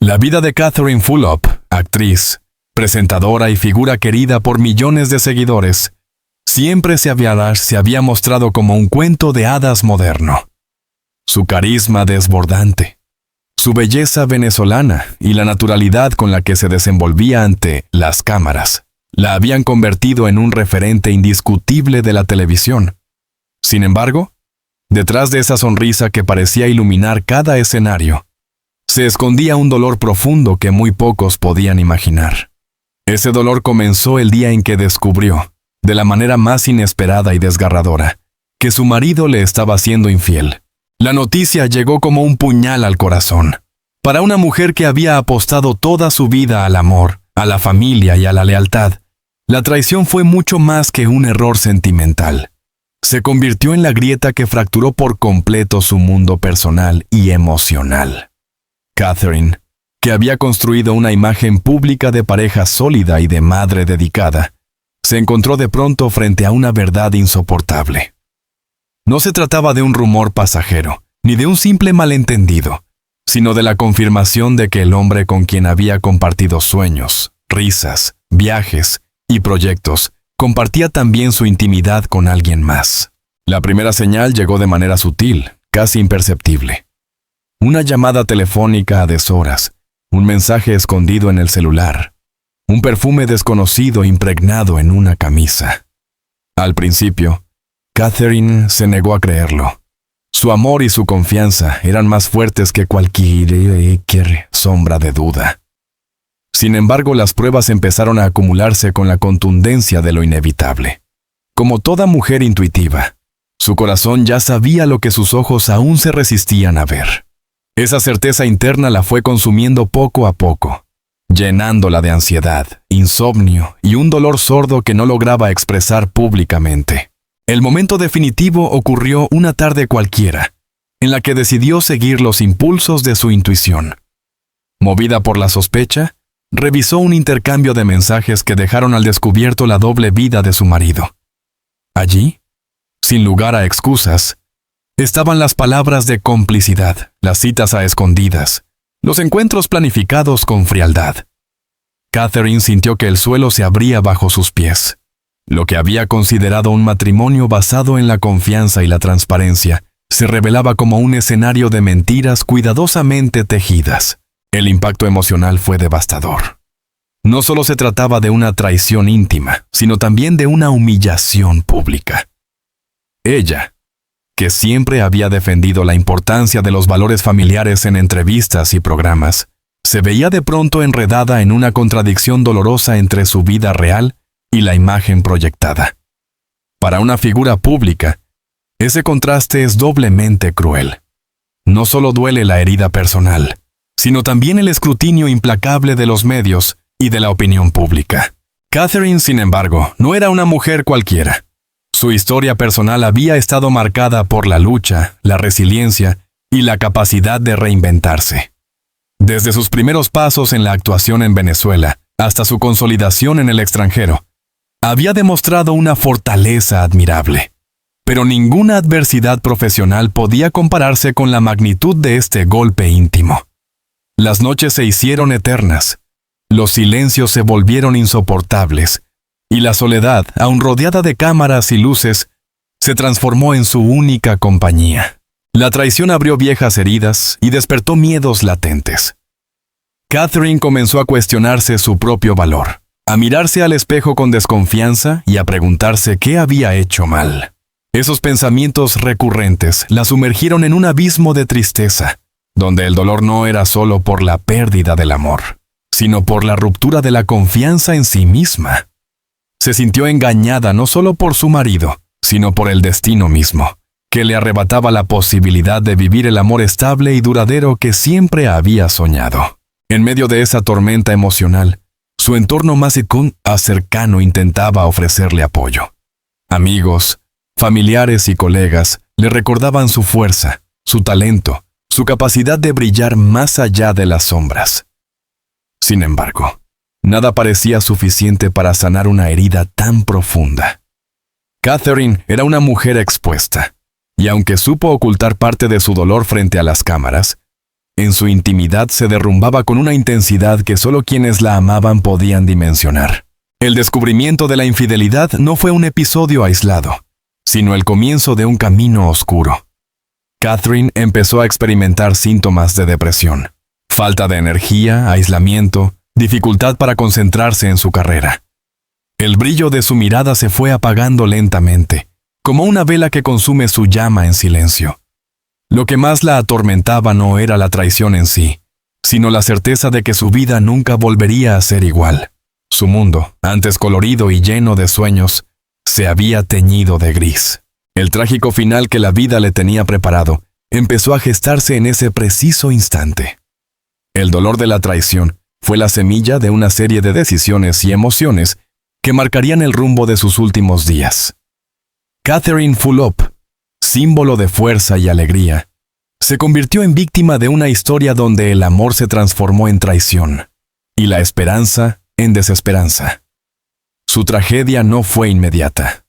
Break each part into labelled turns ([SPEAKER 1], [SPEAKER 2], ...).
[SPEAKER 1] La vida de Catherine Fulop, actriz, presentadora y figura querida por millones de seguidores, siempre se había mostrado como un cuento de hadas moderno. Su carisma desbordante, su belleza venezolana y la naturalidad con la que se desenvolvía ante las cámaras la habían convertido en un referente indiscutible de la televisión. Sin embargo, detrás de esa sonrisa que parecía iluminar cada escenario, se escondía un dolor profundo que muy pocos podían imaginar. Ese dolor comenzó el día en que descubrió, de la manera más inesperada y desgarradora, que su marido le estaba siendo infiel. La noticia llegó como un puñal al corazón. Para una mujer que había apostado toda su vida al amor, a la familia y a la lealtad, la traición fue mucho más que un error sentimental. Se convirtió en la grieta que fracturó por completo su mundo personal y emocional. Catherine, que había construido una imagen pública de pareja sólida y de madre dedicada, se encontró de pronto frente a una verdad insoportable. No se trataba de un rumor pasajero, ni de un simple malentendido, sino de la confirmación de que el hombre con quien había compartido sueños, risas, viajes y proyectos, compartía también su intimidad con alguien más. La primera señal llegó de manera sutil, casi imperceptible. Una llamada telefónica a deshoras, un mensaje escondido en el celular, un perfume desconocido impregnado en una camisa. Al principio, Catherine se negó a creerlo. Su amor y su confianza eran más fuertes que cualquier sombra de duda. Sin embargo, las pruebas empezaron a acumularse con la contundencia de lo inevitable. Como toda mujer intuitiva, su corazón ya sabía lo que sus ojos aún se resistían a ver. Esa certeza interna la fue consumiendo poco a poco, llenándola de ansiedad, insomnio y un dolor sordo que no lograba expresar públicamente. El momento definitivo ocurrió una tarde cualquiera, en la que decidió seguir los impulsos de su intuición. Movida por la sospecha, revisó un intercambio de mensajes que dejaron al descubierto la doble vida de su marido. Allí, sin lugar a excusas, estaban las palabras de complicidad, las citas a escondidas, los encuentros planificados con frialdad. Catherine sintió que el suelo se abría bajo sus pies. Lo que había considerado un matrimonio basado en la confianza y la transparencia se revelaba como un escenario de mentiras cuidadosamente tejidas. El impacto emocional fue devastador. No solo se trataba de una traición íntima, sino también de una humillación pública. Ella, que siempre había defendido la importancia de los valores familiares en entrevistas y programas, se veía de pronto enredada en una contradicción dolorosa entre su vida real y la imagen proyectada. Para una figura pública, ese contraste es doblemente cruel. No solo duele la herida personal, sino también el escrutinio implacable de los medios y de la opinión pública. Catherine, sin embargo, no era una mujer cualquiera. Su historia personal había estado marcada por la lucha, la resiliencia y la capacidad de reinventarse. Desde sus primeros pasos en la actuación en Venezuela hasta su consolidación en el extranjero, había demostrado una fortaleza admirable. Pero ninguna adversidad profesional podía compararse con la magnitud de este golpe íntimo. Las noches se hicieron eternas, los silencios se volvieron insoportables, y la soledad, aun rodeada de cámaras y luces, se transformó en su única compañía. La traición abrió viejas heridas y despertó miedos latentes. Catherine comenzó a cuestionarse su propio valor, a mirarse al espejo con desconfianza y a preguntarse qué había hecho mal. Esos pensamientos recurrentes la sumergieron en un abismo de tristeza, donde el dolor no era solo por la pérdida del amor, sino por la ruptura de la confianza en sí misma. Se sintió engañada no solo por su marido, sino por el destino mismo, que le arrebataba la posibilidad de vivir el amor estable y duradero que siempre había soñado. En medio de esa tormenta emocional, su entorno más cercano intentaba ofrecerle apoyo. Amigos, familiares y colegas le recordaban su fuerza, su talento, su capacidad de brillar más allá de las sombras. Sin embargo, nada parecía suficiente para sanar una herida tan profunda. Catherine era una mujer expuesta, y aunque supo ocultar parte de su dolor frente a las cámaras, En su intimidad se derrumbaba con una intensidad que solo quienes la amaban podían dimensionar. El descubrimiento de la infidelidad no fue un episodio aislado, sino el comienzo de un camino oscuro. Catherine empezó a experimentar síntomas de depresión, falta de energía, aislamiento, dificultad para concentrarse en su carrera. El brillo de su mirada se fue apagando lentamente, como una vela que consume su llama en silencio. Lo que más la atormentaba no era la traición en sí, sino la certeza de que su vida nunca volvería a ser igual. Su mundo, antes colorido y lleno de sueños, se había teñido de gris. El trágico final que la vida le tenía preparado empezó a gestarse en ese preciso instante. El dolor de la traición fue la semilla de una serie de decisiones y emociones que marcarían el rumbo de sus últimos días. Catherine Fulop, símbolo de fuerza y alegría, se convirtió en víctima de una historia donde el amor se transformó en traición y la esperanza en desesperanza. Su tragedia no fue inmediata,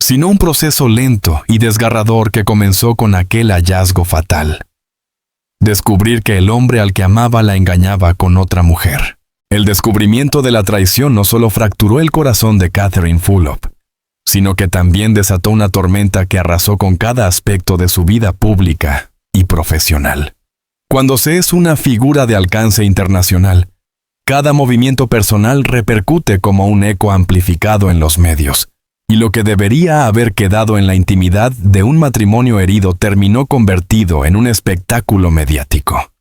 [SPEAKER 1] sino un proceso lento y desgarrador que comenzó con aquel hallazgo fatal: descubrir que el hombre al que amaba la engañaba con otra mujer. El descubrimiento de la traición no solo fracturó el corazón de Catherine Fulop, sino que también desató una tormenta que arrasó con cada aspecto de su vida pública y profesional. Cuando se es una figura de alcance internacional, cada movimiento personal repercute como un eco amplificado en los medios, y lo que debería haber quedado en la intimidad de un matrimonio herido terminó convertido en un espectáculo mediático.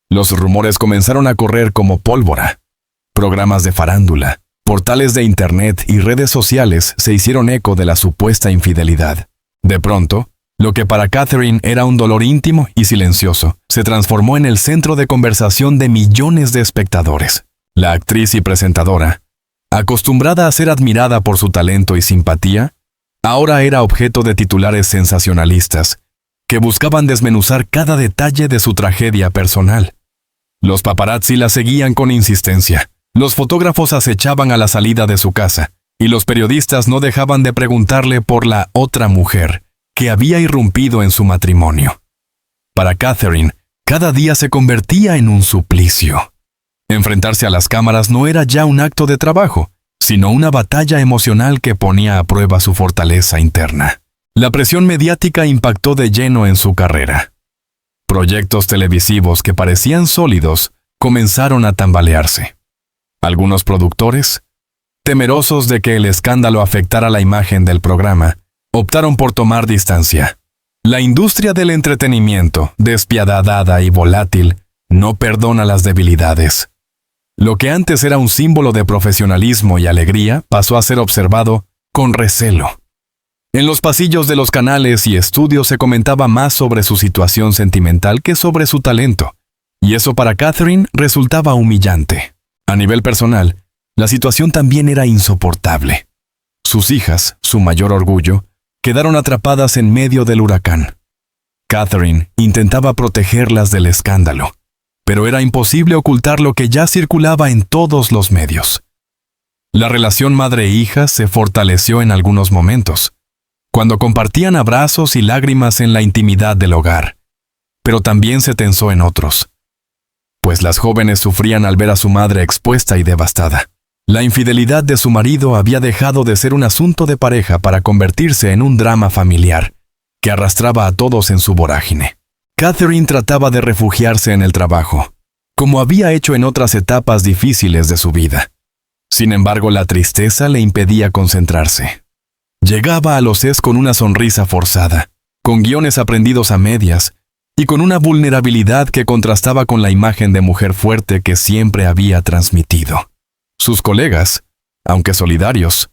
[SPEAKER 1] Los rumores comenzaron a correr como pólvora. Programas de farándula, portales de internet y redes sociales se hicieron eco de la supuesta infidelidad. De pronto, lo que para Catherine era un dolor íntimo y silencioso, se transformó en el centro de conversación de millones de espectadores. La actriz y presentadora, acostumbrada a ser admirada por su talento y simpatía, ahora era objeto de titulares sensacionalistas que buscaban desmenuzar cada detalle de su tragedia personal. Los paparazzi la seguían con insistencia. Los fotógrafos acechaban a la salida de su casa, y los periodistas no dejaban de preguntarle por la otra mujer que había irrumpido en su matrimonio. Para Catherine, cada día se convertía en un suplicio. Enfrentarse a las cámaras no era ya un acto de trabajo, sino una batalla emocional que ponía a prueba su fortaleza interna. La presión mediática impactó de lleno en su carrera. Proyectos televisivos que parecían sólidos comenzaron a tambalearse. Algunos productores, temerosos de que el escándalo afectara la imagen del programa, optaron por tomar distancia. La industria del entretenimiento, despiadada y volátil, no perdona las debilidades. Lo que antes era un símbolo de profesionalismo y alegría pasó a ser observado con recelo. En los pasillos de los canales y estudios se comentaba más sobre su situación sentimental que sobre su talento, y eso para Catherine resultaba humillante. A nivel personal, la situación también era insoportable. Sus hijas, su mayor orgullo, quedaron atrapadas en medio del huracán. Catherine intentaba protegerlas del escándalo, pero era imposible ocultar lo que ya circulaba en todos los medios. La relación madre-hija se fortaleció en algunos momentos, cuando compartían abrazos y lágrimas en la intimidad del hogar, pero también se tensó en otros, pues las jóvenes sufrían al ver a su madre expuesta y devastada. La infidelidad de su marido había dejado de ser un asunto de pareja para convertirse en un drama familiar, que arrastraba a todos en su vorágine. Catherine trataba de refugiarse en el trabajo, como había hecho en otras etapas difíciles de su vida. Sin embargo, la tristeza le impedía concentrarse. Llegaba a los sets con una sonrisa forzada, con guiones aprendidos a medias, y con una vulnerabilidad que contrastaba con la imagen de mujer fuerte que siempre había transmitido. Sus colegas, aunque solidarios,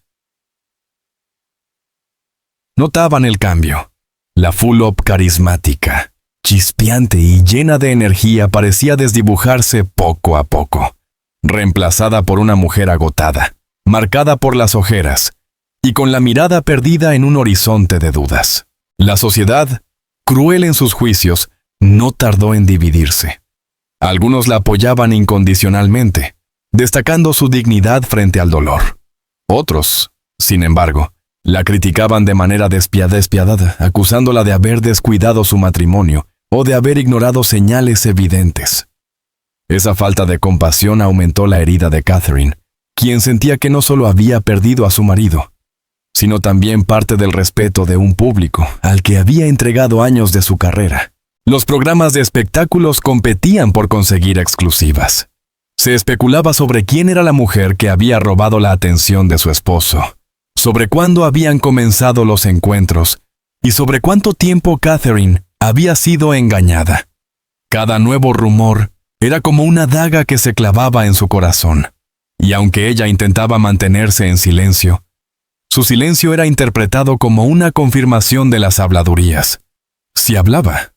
[SPEAKER 1] notaban el cambio. La Fulop carismática, chispeante y llena de energía parecía desdibujarse poco a poco, reemplazada por una mujer agotada, marcada por las ojeras, y con la mirada perdida en un horizonte de dudas. La sociedad, cruel en sus juicios, no tardó en dividirse. Algunos la apoyaban incondicionalmente, destacando su dignidad frente al dolor. Otros, sin embargo, la criticaban de manera despiadada, acusándola de haber descuidado su matrimonio o de haber ignorado señales evidentes. Esa falta de compasión aumentó la herida de Catherine, quien sentía que no solo había perdido a su marido, sino también parte del respeto de un público al que había entregado años de su carrera. Los programas de espectáculos competían por conseguir exclusivas. Se especulaba sobre quién era la mujer que había robado la atención de su esposo, sobre cuándo habían comenzado los encuentros y sobre cuánto tiempo Catherine había sido engañada. Cada nuevo rumor era como una daga que se clavaba en su corazón, y aunque ella intentaba mantenerse en silencio, su silencio era interpretado como una confirmación de las habladurías. Si hablaba,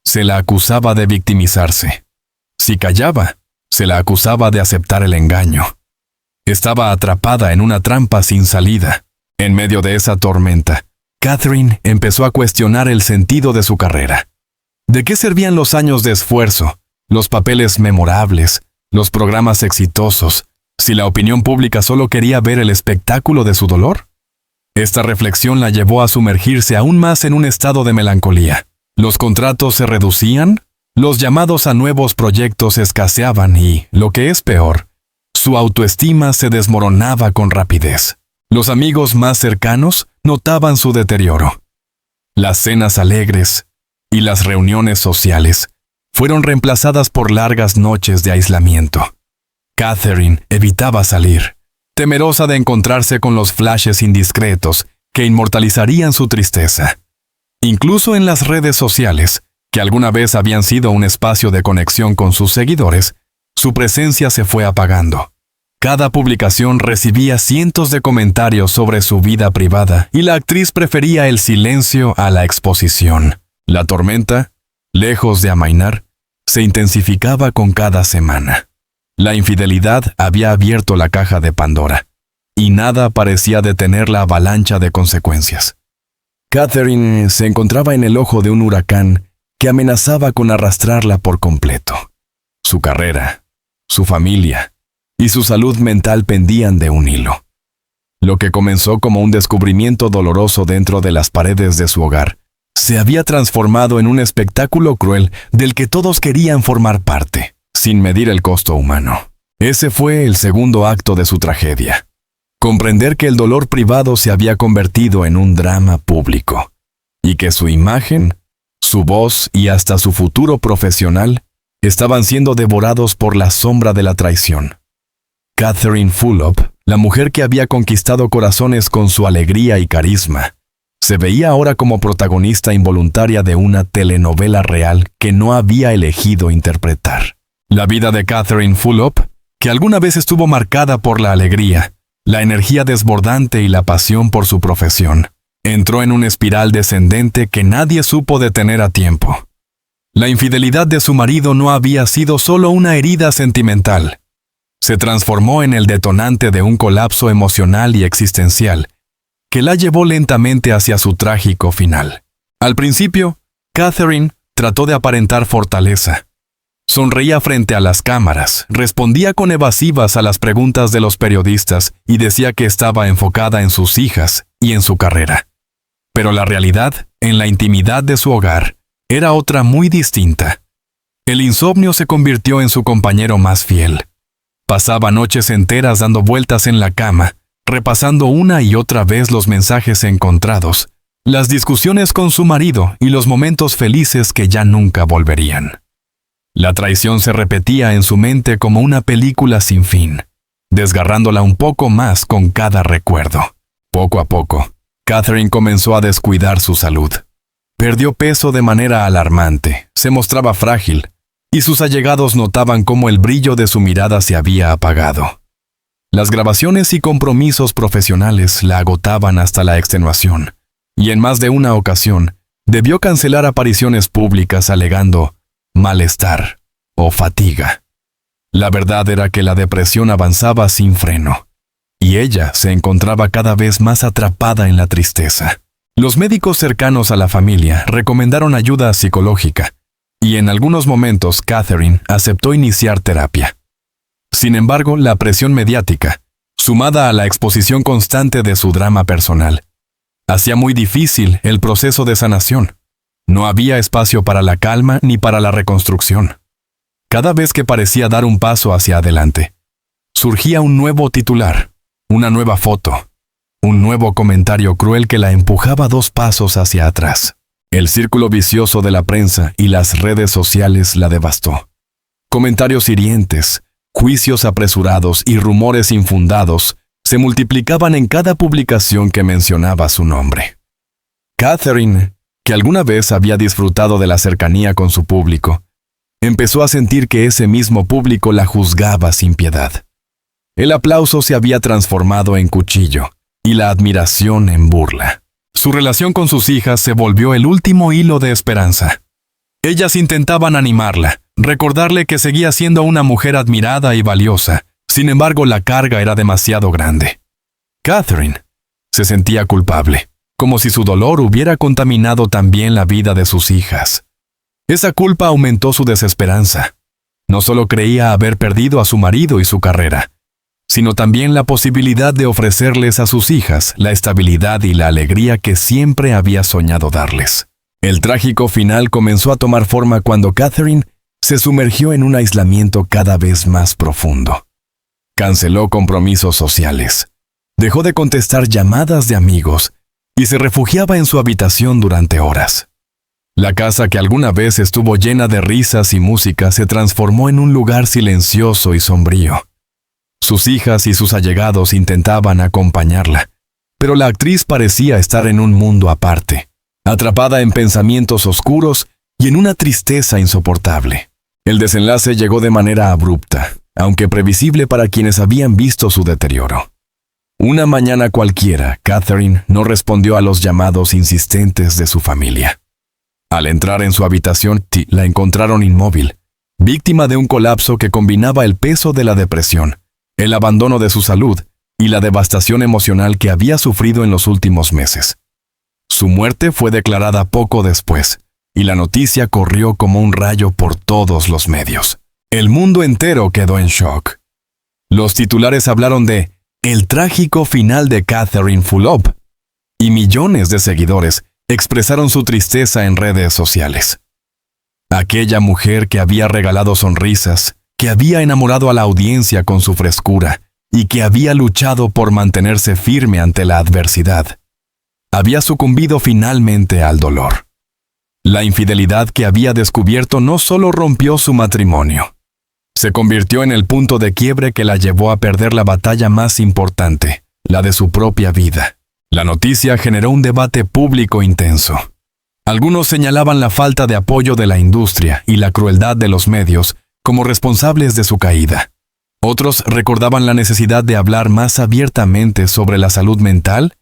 [SPEAKER 1] se la acusaba de victimizarse. Si callaba, se la acusaba de aceptar el engaño. Estaba atrapada en una trampa sin salida. En medio de esa tormenta, Catherine empezó a cuestionar el sentido de su carrera. ¿De qué servían los años de esfuerzo, los papeles memorables, los programas exitosos, si la opinión pública solo quería ver el espectáculo de su dolor? Esta reflexión la llevó a sumergirse aún más en un estado de melancolía. Los contratos se reducían, los llamados a nuevos proyectos escaseaban y, lo que es peor, su autoestima se desmoronaba con rapidez. Los amigos más cercanos notaban su deterioro. Las cenas alegres y las reuniones sociales fueron reemplazadas por largas noches de aislamiento. Catherine evitaba salir, temerosa de encontrarse con los flashes indiscretos que inmortalizarían su tristeza. Incluso en las redes sociales, que alguna vez habían sido un espacio de conexión con sus seguidores, su presencia se fue apagando. Cada publicación recibía cientos de comentarios sobre su vida privada y la actriz prefería el silencio a la exposición. La tormenta, lejos de amainar, se intensificaba con cada semana. La infidelidad había abierto la caja de Pandora, y nada parecía detener la avalancha de consecuencias. Catherine se encontraba en el ojo de un huracán que amenazaba con arrastrarla por completo. Su carrera, su familia y su salud mental pendían de un hilo. Lo que comenzó como un descubrimiento doloroso dentro de las paredes de su hogar, se había transformado en un espectáculo cruel del que todos querían formar parte, sin medir el costo humano. Ese fue el segundo acto de su tragedia. Comprender que el dolor privado se había convertido en un drama público, y que su imagen, su voz y hasta su futuro profesional estaban siendo devorados por la sombra de la traición. Catherine Fulop, la mujer que había conquistado corazones con su alegría y carisma, se veía ahora como protagonista involuntaria de una telenovela real que no había elegido interpretar. La vida de Catherine Fulop, que alguna vez estuvo marcada por la alegría, la energía desbordante y la pasión por su profesión, entró en una espiral descendente que nadie supo detener a tiempo. La infidelidad de su marido no había sido solo una herida sentimental. Se transformó en el detonante de un colapso emocional y existencial que la llevó lentamente hacia su trágico final. Al principio, Catherine trató de aparentar fortaleza. Sonreía frente a las cámaras, respondía con evasivas a las preguntas de los periodistas y decía que estaba enfocada en sus hijas y en su carrera. Pero la realidad, en la intimidad de su hogar, era otra muy distinta. El insomnio se convirtió en su compañero más fiel. Pasaba noches enteras dando vueltas en la cama, repasando una y otra vez los mensajes encontrados, las discusiones con su marido y los momentos felices que ya nunca volverían. La traición se repetía en su mente como una película sin fin, desgarrándola un poco más con cada recuerdo. Poco a poco, Catherine comenzó a descuidar su salud. Perdió peso de manera alarmante, se mostraba frágil, y sus allegados notaban cómo el brillo de su mirada se había apagado. Las grabaciones y compromisos profesionales la agotaban hasta la extenuación, y en más de una ocasión debió cancelar apariciones públicas alegando malestar o fatiga. La verdad era que la depresión avanzaba sin freno, y ella se encontraba cada vez más atrapada en la tristeza. Los médicos cercanos a la familia recomendaron ayuda psicológica, y en algunos momentos Catherine aceptó iniciar terapia. Sin embargo, la presión mediática, sumada a la exposición constante de su drama personal, hacía muy difícil el proceso de sanación. No había espacio para la calma ni para la reconstrucción. Cada vez que parecía dar un paso hacia adelante, surgía un nuevo titular, una nueva foto, un nuevo comentario cruel que la empujaba 2 pasos hacia atrás. El círculo vicioso de la prensa y las redes sociales la devastó. Comentarios hirientes, juicios apresurados y rumores infundados se multiplicaban en cada publicación que mencionaba su nombre. Catherine, que alguna vez había disfrutado de la cercanía con su público, empezó a sentir que ese mismo público la juzgaba sin piedad. El aplauso se había transformado en cuchillo y la admiración en burla. Su relación con sus hijas se volvió el último hilo de esperanza. Ellas intentaban animarla, recordarle que seguía siendo una mujer admirada y valiosa. Sin embargo, la carga era demasiado grande. Catherine se sentía culpable, como si su dolor hubiera contaminado también la vida de sus hijas. Esa culpa aumentó su desesperanza. No solo creía haber perdido a su marido y su carrera, sino también la posibilidad de ofrecerles a sus hijas la estabilidad y la alegría que siempre había soñado darles. El trágico final comenzó a tomar forma cuando Catherine se sumergió en un aislamiento cada vez más profundo. Canceló compromisos sociales, dejó de contestar llamadas de amigos y se refugiaba en su habitación durante horas. La casa que alguna vez estuvo llena de risas y música se transformó en un lugar silencioso y sombrío. Sus hijas y sus allegados intentaban acompañarla, pero la actriz parecía estar en un mundo aparte, atrapada en pensamientos oscuros y en una tristeza insoportable. El desenlace llegó de manera abrupta, aunque previsible para quienes habían visto su deterioro. Una mañana cualquiera, Catherine no respondió a los llamados insistentes de su familia. Al entrar en su habitación, la encontraron inmóvil, víctima de un colapso que combinaba el peso de la depresión, el abandono de su salud y la devastación emocional que había sufrido en los últimos meses. Su muerte fue declarada poco después, y la noticia corrió como un rayo por todos los medios. El mundo entero quedó en shock. Los titulares hablaron de el trágico final de Catherine Fulop, y millones de seguidores expresaron su tristeza en redes sociales. Aquella mujer que había regalado sonrisas, que había enamorado a la audiencia con su frescura y que había luchado por mantenerse firme ante la adversidad, había sucumbido finalmente al dolor. La infidelidad que había descubierto no solo rompió su matrimonio, se convirtió en el punto de quiebre que la llevó a perder la batalla más importante, la de su propia vida. La noticia generó un debate público intenso. Algunos señalaban la falta de apoyo de la industria y la crueldad de los medios como responsables de su caída. Otros recordaban la necesidad de hablar más abiertamente sobre la salud mental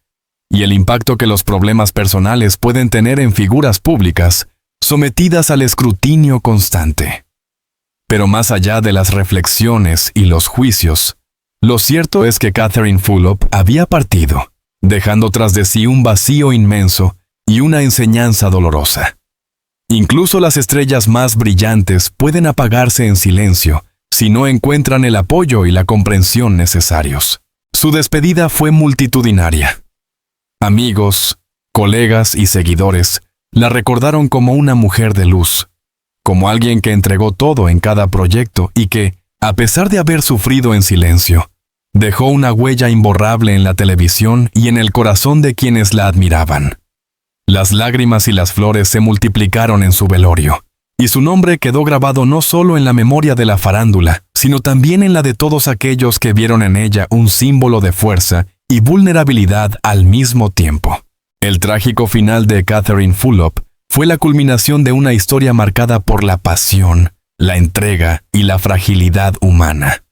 [SPEAKER 1] y el impacto que los problemas personales pueden tener en figuras públicas sometidas al escrutinio constante. Pero más allá de las reflexiones y los juicios, lo cierto es que Catherine Fulop había partido, dejando tras de sí un vacío inmenso y una enseñanza dolorosa. Incluso las estrellas más brillantes pueden apagarse en silencio si no encuentran el apoyo y la comprensión necesarios. Su despedida fue multitudinaria. Amigos, colegas y seguidores la recordaron como una mujer de luz, como alguien que entregó todo en cada proyecto y que, a pesar de haber sufrido en silencio, dejó una huella imborrable en la televisión y en el corazón de quienes la admiraban. Las lágrimas y las flores se multiplicaron en su velorio, y su nombre quedó grabado no solo en la memoria de la farándula, sino también en la de todos aquellos que vieron en ella un símbolo de fuerza y vulnerabilidad al mismo tiempo. El trágico final de Catherine Fulop fue la culminación de una historia marcada por la pasión, la entrega y la fragilidad humana.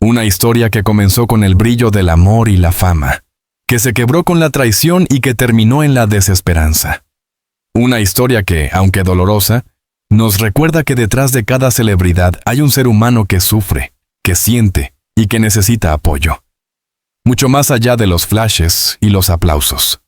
[SPEAKER 1] Una historia que comenzó con el brillo del amor y la fama, que se quebró con la traición y que terminó en la desesperanza. Una historia que, aunque dolorosa, nos recuerda que detrás de cada celebridad hay un ser humano que sufre, que siente y que necesita apoyo. Mucho más allá de los flashes y los aplausos.